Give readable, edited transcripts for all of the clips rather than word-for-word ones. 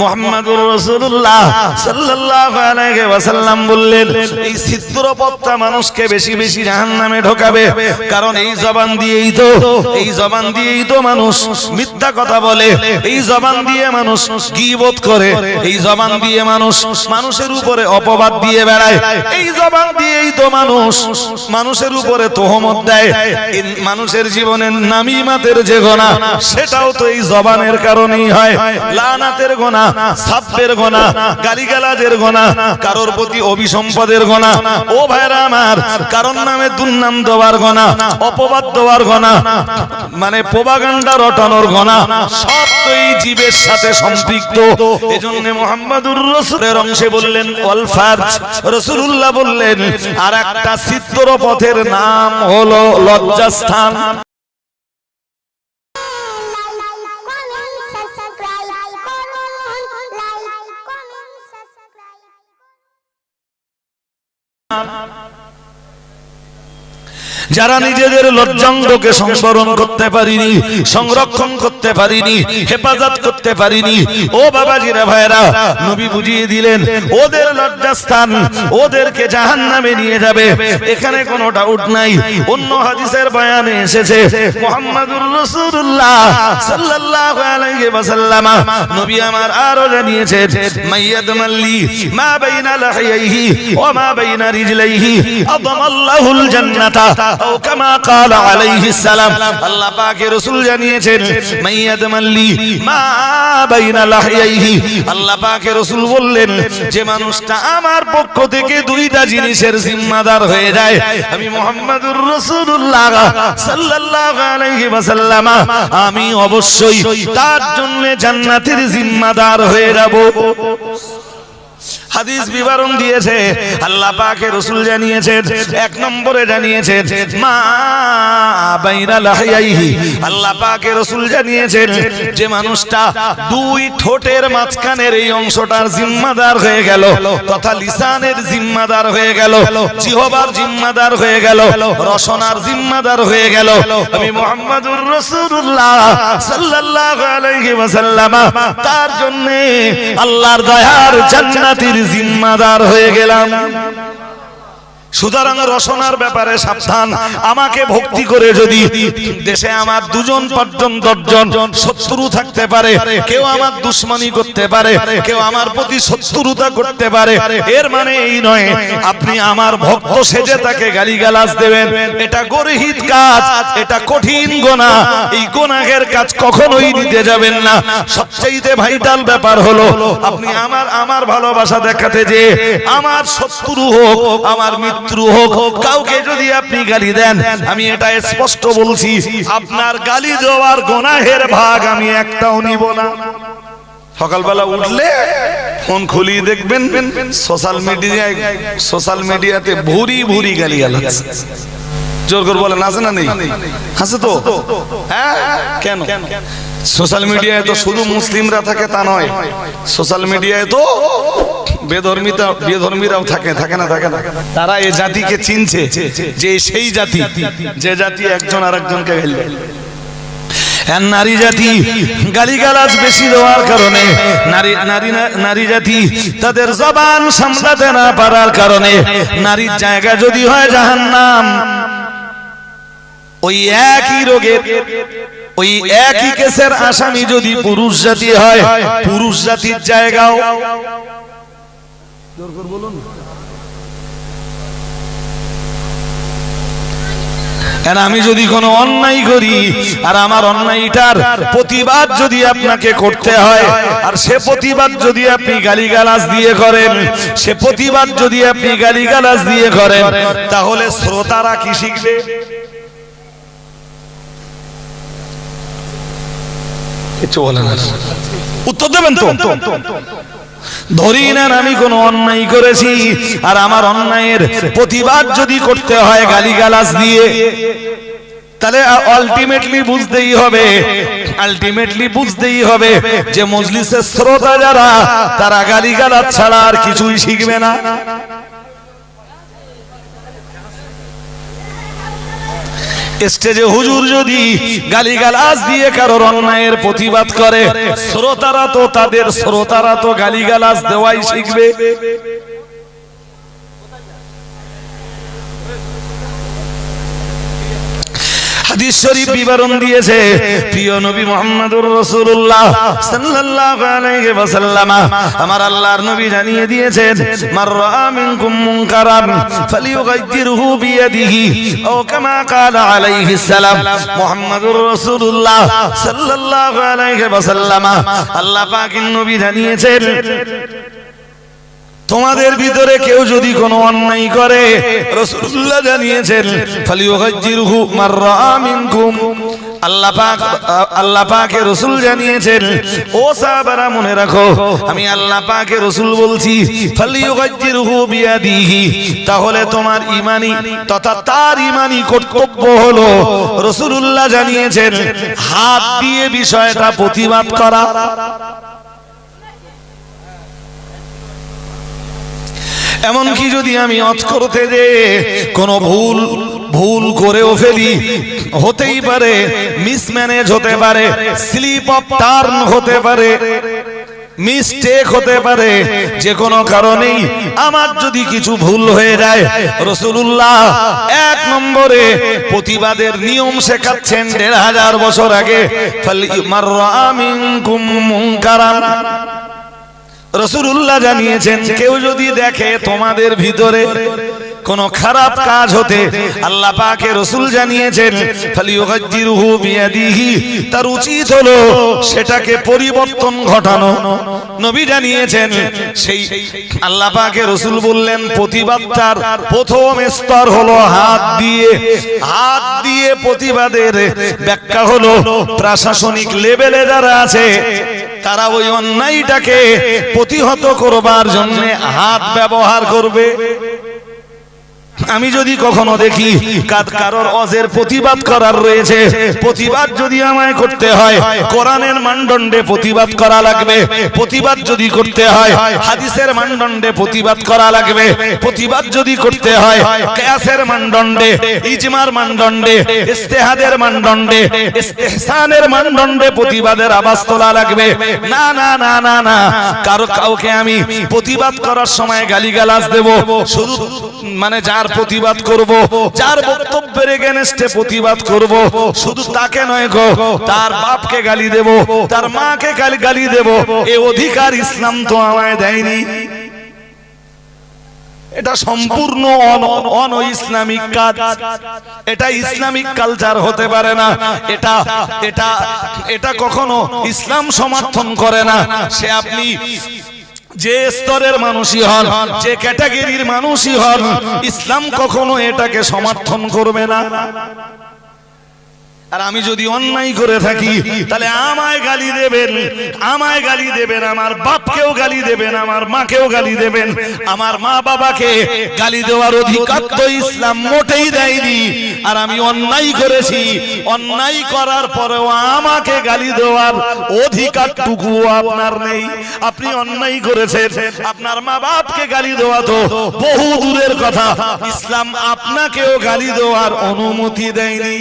মুহাম্মাদুর রাসূলুল্লাহ সাল্লাল্লাহু আলাইহি ওয়াসাল্লাম বললেন, এই ছিদ্র পথটা মানুষকে বেশি বেশি জাহান্নামে ঢোকাবে। কারণ এই জবান দিয়েই তো মানুষ মিথ্যা কথা বলে, এই জবান দিয়ে মানুষ গীবত করে, এই জবান দিয়ে মানুষ মানুষের উপরে অপবাদ দিয়ে বেড়ায়, এই জবান দিয়েই তো মানুষের উপরে তোহমত দেয়। মানুষের জীবনের নামিমাতের যে গুনাহ, সেটাও তো এই জবানের কারণেই হয়। লানাতের গুনাহ, সাব্বের গুনাহ, গালিগালাজের গুনাহ, কারোর প্রতি অভিসম্পদের গুনাহ, ও ভাইরা আমার, কারণ নামে দুর্নাম দেওয়ার গুনাহ, অপবাদ দেওয়ার গুনাহ, মানে প্রোপাগান্ডা রটানোর গুনাহ, সব তো এই জীবের সাথে সম্পৃক্ত। এজন্য মুহাম্মাদুর রাসূলের অংশে বললেন ওয়াল ফারজ, রাসূলুল্লাহ বললেন আর একটা ছিদ্র পথের নাম হলো লজ্জাস্থান। যারা নিজেদের লজ্জাঙ্গকে সংবরণ করতে পারিনি, সংরক্ষণ করতে পারিনি, হেফাজত করতে পারিনি, ও বাবাজিরা ভাইরা, নবী বুঝিয়ে দিলেন ওদের লজ্জাস্থান ওদেরকে জাহান্নামে নিয়ে যাবে, এখানে কোনো ডাউট নাই। অন্য হাদিসের বয়ানে এসেছে মুহাম্মাদুর রাসূলুল্লাহ সাল্লাল্লাহু আলাইহি ওয়াসাল্লাম নবী আমার আরো জানিয়েছেন, মাইয়াদমাল্লি মা বাইনা লাহিয়াইহি ওয়া মা বাইনা রিজলাইহি আদামাল্লাহুল জান্নাতা ও কামা ক্বালা আলাইহিস সালাম। আল্লাহ পাকের রাসূল জানিয়েছেন, মাইয়াদমাল্লি মা বাইনা লাহিয়াইহি, আল্লাহ পাকের রাসূল বললেন যে মানুষটা আমার পক্ষ থেকে দুইটা জিনিসের জিম্মাদার হয়ে যায়, আমি মুহাম্মাদুর রাসূলুল্লাহ সাল্লাল্লাহু আলাইহি ওয়াসাল্লাম আমি অবশ্যই তার জন্য জান্নাতের জিম্মাদার হয়ে যাব। হাদিস বিবরণ দিয়েছে আল্লাহ পাকের রাসূল জানিয়েছেন, এক নম্বরে জানিয়েছেন মা বাইনা লাহিয়াইহি, আল্লাহ পাকের রাসূল জানিয়েছেন যে মানুষটা দুই ঠোঁটের মাঝখানের এই অংশটার জিম্মাদার হয়ে গেল, তথা লিসানের জিম্মাদার হয়ে গেল, জিহ্বার জিম্মাদার হয়ে গেল, রসনার জিম্মাদার হয়ে গেল। আমি মুহাম্মাদুর রাসূলুল্লাহ সাল্লাল্লাহু আলাইহি ওয়াসাল্লাম তার জন্য আল্লাহর দয়ার জান্নাতের জিম্মাদার হয়ে গেলাম। সুতরাং রসনার ব্যাপারে সাবধান। আমাকে ভক্তি করে যদি দেশে আমার দুজন পাঁচজন দশজন শত্রু থাকতে পারে, কেউ আমার দুশ্মনী করতে পারে, কেউ আমার প্রতি শত্রুতা করতে পারে, এর মানে এই নয় আপনি আমার ভক্ত সেজে তাকে গালিগালাজ দেবেন। এটা গর্হিত কাজ, এটা কঠিন গুনাহ। এই গুনাহের কাজ কখনোই নিতে যাবেন না। সবচেয়ে ভাইটাল ব্যাপার হলো আপনি আমার ভালোবাসা দেখাতে যে আমার শত্রু হোক, আমার মিত্র হোক, কাউকে যদি আপনি গালি দেন, আমি এটা স্পষ্ট বলছি, আপনার গালি দেওয়ার গুনাহের ভাগ আমি একটাও নিব না। সকালবেলা উঠলে ফোন খুলি দেখবেন সোশ্যাল মিডিয়াতে ভুরি ভুরি গালিগালাজ। জোর করে বলেন আছে না নেই? আছে তো? হ্যাঁ, কেন? সোশ্যাল মিডিয়ায় তো শুধু মুসলিমরা থাকে তা নয়, সোশ্যাল মিডিয়ায় তো বেধর্মীরাও থাকে না? তারা এই জাতিকে চিনছে যে সেই জাতি যে জাতি একজন আরেকজনকে গালি দেয়। নারী জাতি গালিগালাজ বেশি দেওয়ার কারণে, নারী জাতি তাদের জবান সামলাতে না পারার কারণে নারীর জায়গা যদি হয় জাহান্নাম, ওই একই রোগের ওই একই কেসের আসামি যদি পুরুষ জাতি হয়, পুরুষ জাতির জায়গাও বলুন। আমি যদি কোনো অন্যায় করি আর আমার অন্যায়টার প্রতিবাদ যদি আপনাকে করতে হয়, আর সে প্রতিবাদ যদি আপনি গালিগালাজ দিয়ে করেন, সে প্রতিবাদ যদি আপনি গালিগালাজ দিয়ে করেন, তাহলে শ্রোতারা কি শিখবে? উত্তর দেবেন তো? ধরি না আমি কোনো অন্যায় করেছি আর আমার অন্যায়ের প্রতিবাদ যদি করতে হয় গালিগালাজ দিয়ে, তাহলে আলটিমেটলি বুঝতেই হবে যে মজলিসের শ্রোতা যারা, তারা গালিগালাজ ছাড়া আর কিছুই শিখবে না। স্টেজে হুজুর যদি গালিগালাজ দিয়ে কারোর অন্যায়ের প্রতিবাদ করে, শ্রোতারা তো গালিগালাজ দেওয়াই শিখবে। হাদিস শরীফ বিবরণ দিয়েছে প্রিয় নবী মুহাম্মদুর রাসূলুল্লাহ সাল্লাল্লাহু আলাইহি ওয়াসাল্লাম, আমার আল্লাহর নবী জানিয়ে দিয়েছেন, মান রাআ মিনকুম মুনকারান ফালিয়ুগাইয়িরহু বিয়াদিহি আও কামা ক্বালা আলাইহিস সালাম। মুহাম্মদুর রাসূলুল্লাহ সাল্লাল্লাহু আলাইহি ওয়াসাল্লাম, আল্লাহ পাকের নবী জানিয়েছেন, তোমাদের ভিতরে কেউ যদি কোনো অন্যায় করে, রাসূলুল্লাহ জানিয়েছেন, ফালিয়ুগাইয়িরহু মান রাআ মিনকুম। আল্লাহ পাকের রাসূল জানিয়েছেন, ও সাহাবারা মনে রাখো, আমি আল্লাহ পাকের রাসূল বলছি, ফালিয়ুগাইয়িরহু বিয়াদিহি। তাহলে তোমার ঈমানি তথা তার ঈমানি কর্তব্য হলো, রাসূলুল্লাহ জানিয়েছেন, হাত দিয়ে বিষয়টা প্রতিবাদ করা। এমনকি যদি আমি অজ করতে যে কোনো ভুল করেও ফেলি, হতেই পারে মিসম্যানেজ হতে পারে, স্লিপ অফ টার্ন হতে পারে, মিস্টেক হতে পারে, যে কোনো কারণেই আমার যদি কিছু ভুল হয়ে যায়, রাসূলুল্লাহ 1 নম্বরে প্রতিবাদের নিয়ম শেখাচ্ছেন 1500 বছর আগে, মান রাআ মিনকুম মুনকারান। রাসূলুল্লাহ জানিয়েছেন, কেউ যদি দেখে তোমাদের ভিতরে কোনো খারাপ কাজ হতে, আল্লাহ পাকের রাসূল জানিয়েছেন, ফালিয়ুগাইয়িরহু বিয়াদিহি। তার উচিত হলো সেটাকে পরিবর্তন ঘটানো। নবী জানিয়েছেন, সেই আল্লাহ পাকের রাসূল বললেন, প্রতিবাদটার প্রথম স্তর হলো হাত দিয়ে প্রতিবাদের ব্যাখ্যা হলো, প্রশাসনিক লেভেলে যারা আছে তারা ওই অন্যায়টাকে প্রতিহত করবার জন্য হাত ব্যবহার করবে। আমি যদি কখনো দেখি কারোর অজের প্রতিবাদ করার রয়েছে, প্রতিবাদ যদি আমায় করতে হয় কোরআনের মানদণ্ডে প্রতিবাদ করা লাগবে, প্রতিবাদ যদি করতে হয় হাদিসের মানদণ্ডে প্রতিবাদ করা লাগবে, প্রতিবাদ যদি করতে হয় কিয়াসের মানদণ্ডে, ইজমার মানদণ্ডে, ইজতিহাদের মানদণ্ডে, ইস্তিহসানের মানদণ্ডে প্রতিবাদের আওয়াজ তোলা লাগবে। না না না না না, কাউকে আমি প্রতিবাদ করার সময় গালিগালাজ দেব, শুধু মানে যার প্রতিবাদ করব, যার বক্তব্যের এগেনস্টে প্রতিবাদ করব, শুধু তাকে নয় গো, তার বাপকে গালি দেব, তার মাকে গালি দেব, এই অধিকার ইসলাম তো আমায় দেয়নি। এটা সম্পূর্ণ অন-ইসলামিক কাজ, এটা ইসলামিক কালচার হতে পারে না, এটা কখনো ইসলাম সমর্থন করে না। সে আপনি যে স্তরের মানুষই হন, যে ক্যাটাগরির মানুষই হন, ইসলাম কখনো এটাকে সমর্থন করবে না। আর আমি যদি অন্যায় করে থাকি, তাহলে আমায় গালি দেবেন, আমার বাপকেও গালি দেবেন, আমার মাকেও গালি দেবেন। আমার মা বাবাকে গালি দেওয়ার অধিকার তো ইসলাম মোটেই দেয়নি। আর আমি অন্যায় করেছি, অন্যায় করার পরেও আমাকে গালি দেওয়ার অধিকারটুকু আপনার নেই। আপনি অন্যায় করেছেন, আপনার মা বাপকে গালি দেওয়া তো বহু দূরের কথা, ইসলাম আপনাকেও গালি দেওয়ার অনুমতি দেয়নি।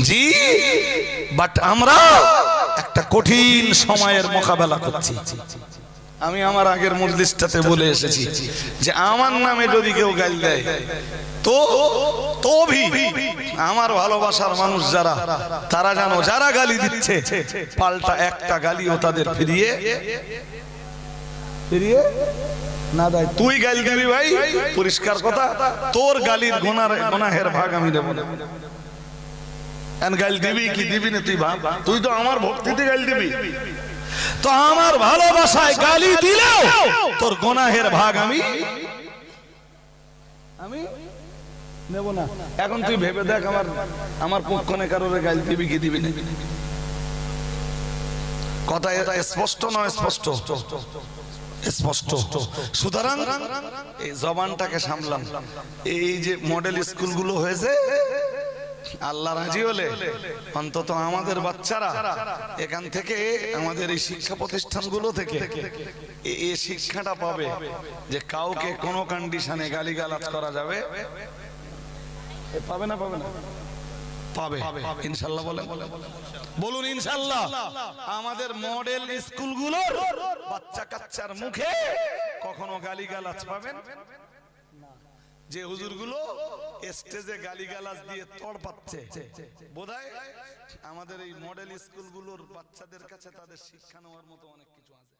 জি, বাট আমরা একটা কঠিন সময়ের মোকাবেলা করছি। আমি আমার আগের মজলিসটাতে বলে এসেছি যে আমার নামে যদি কেউ গালি দেয় তো আমার ভালোবাসার মানুষ যারা, তারা জানো যারা গালি দিচ্ছে পাল্টা একটা গালিও তাদের ফিরিয়ে না দেয়। তুই গালি দিবি ভাই, পরিষ্কার কথা, তোর গালির গুনাহের ভাগ আমি দেব না। গাল দিবি কি দিবি না তুই ভাব, তুই তো আমার ভক্তিতে গাল দিবি, তো আমার ভালোবাসায় গালি দিলেও তোর গুনাহের ভাগ আমি নেব না। এখন তুই ভেবে দেখ, আমার পক্ষে কারোর গাল দিবি কি দিবি না। কথা এটা স্পষ্ট নয়? স্পষ্ট। সুতরাং এই জবানটাকে সামলাম। এই যে মডেল স্কুলগুলো হয়েছে, আল্লাহ রাজি হলে অন্তত আমাদের বাচ্চারা এখান থেকে আমাদের এই শিক্ষা প্রতিষ্ঠানগুলো থেকে এই শিক্ষাটা পাবে যে কাউকে কোনো কন্ডিশনে গালিগালাজ করা যাবে। পাবে না? পাবে না? পাবে ইনশাআল্লাহ। বলুন ইনশাআল্লাহ। আমাদের মডেল স্কুলগুলোর বাচ্চা কাচ্চার মুখে কখনো গালিগালাজ পাবেন না। যে হুজুরগুলো স্টেজে গালিগালাজ দিয়ে তড় পাচ্ছে, বোধহয় আমাদের এই মডেল স্কুলগুলোর বাচ্চাদের কাছে তাদের শিক্ষা নেওয়ার মতো অনেক কিছু আছে।